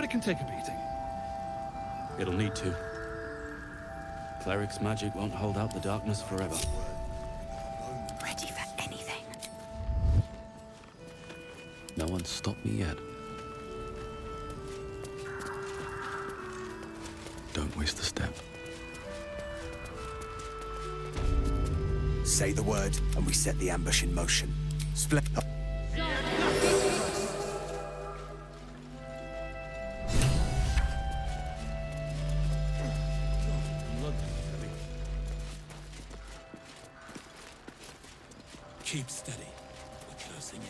can take a beating. It'll need to. Cleric's magic won't hold out the darkness forever. Ready for anything. No one's stopped me yet. Don't waste a step. Say the word, and we set the ambush in motion. Split up. Keep steady. We're closing in.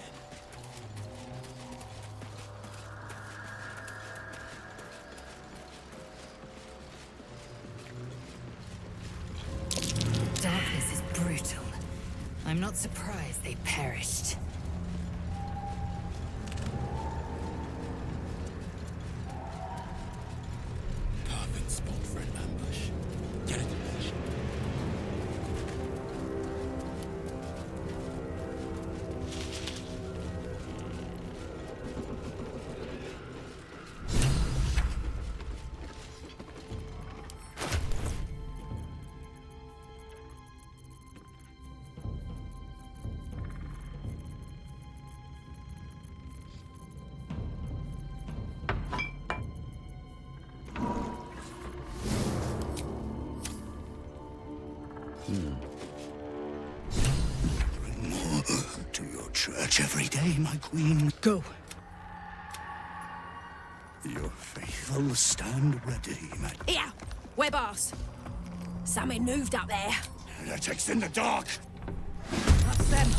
Darkness is brutal. I'm not surprised they perished. Perfect spot for an ambush. Get into position. Bring more to your church every day, my queen. Go. Your faithful stand ready, my... Here! We're boss. Something moved up there. Heretics in the dark! That's them.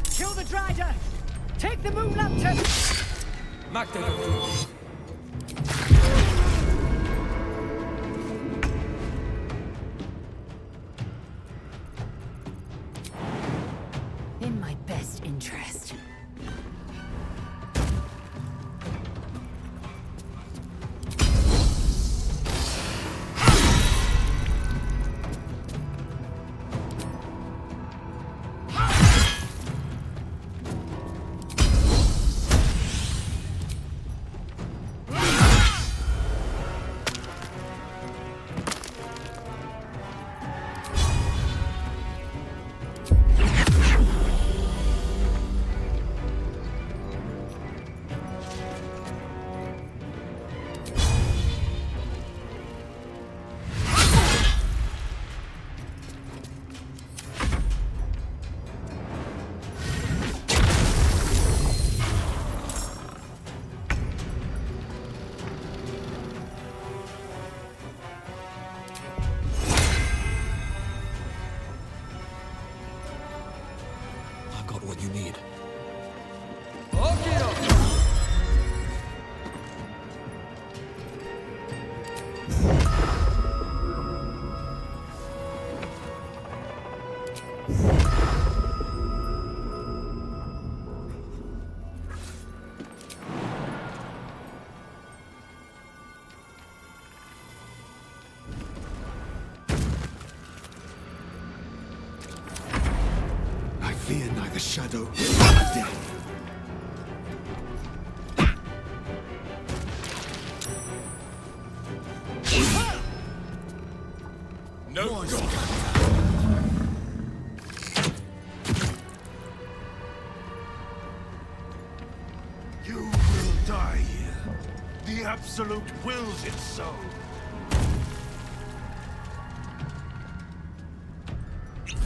Kill the Drider! Take the Moon Lantern! In my best interest. I've got what you need. I fear neither shadow nor death. No God! You will die here. The Absolute wills it so.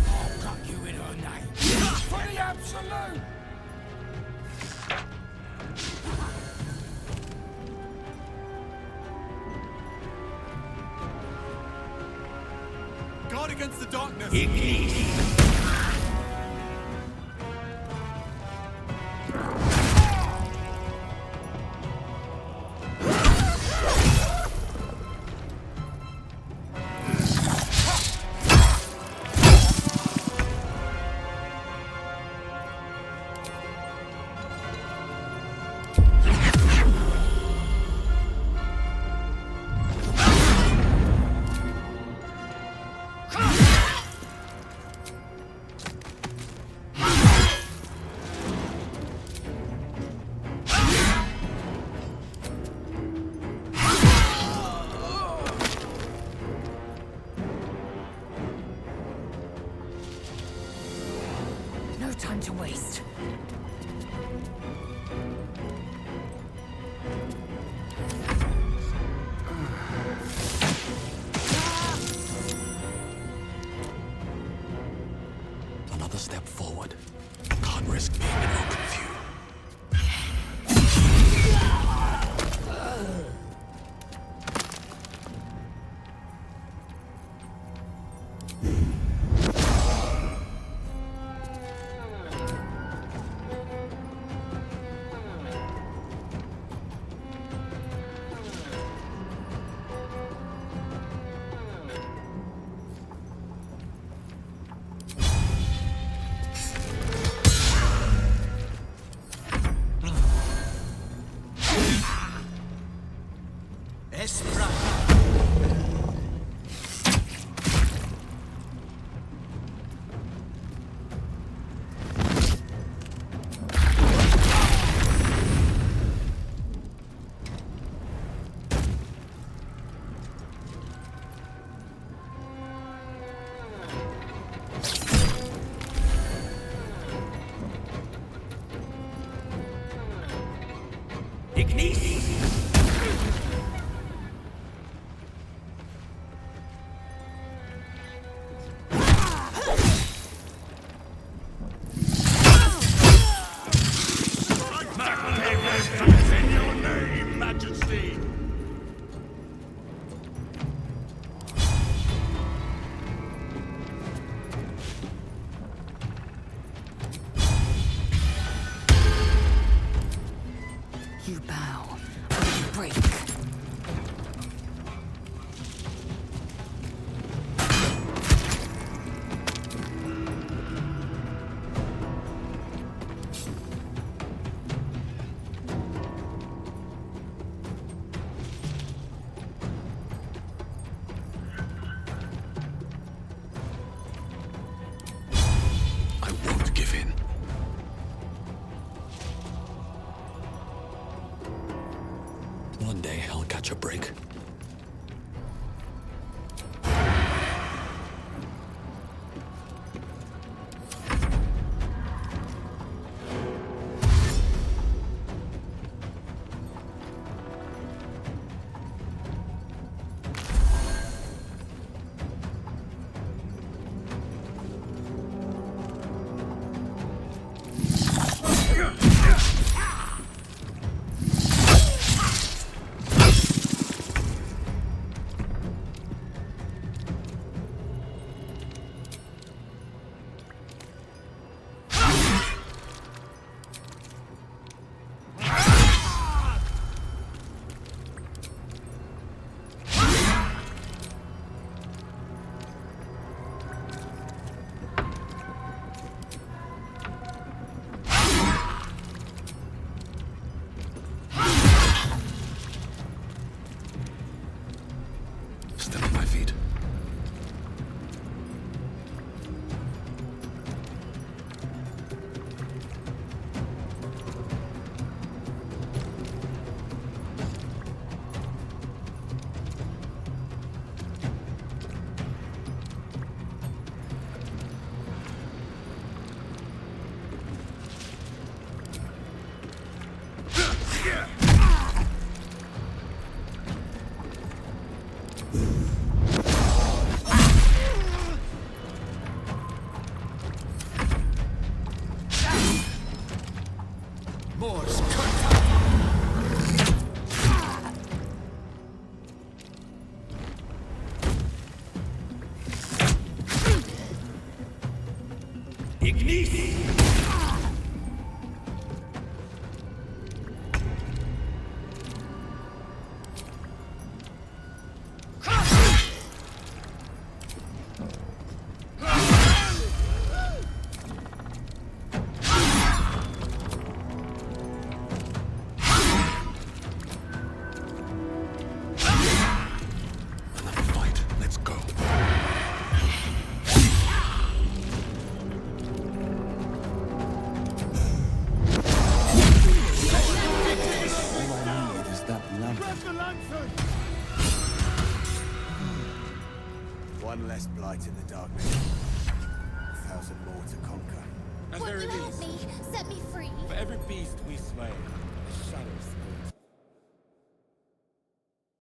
I'll cut you in her name. For the Absolute! Guard against the darkness! break. I won't give in. One day I'll catch a break. Step on my feet. Morse cut. Ignis! Another fight. Let's go. All I need is that lantern. One less blight in the darkness. 1,000 more to conquer. At Won't very you help least, me? Set me free. for every beast we slay, a shadow spawns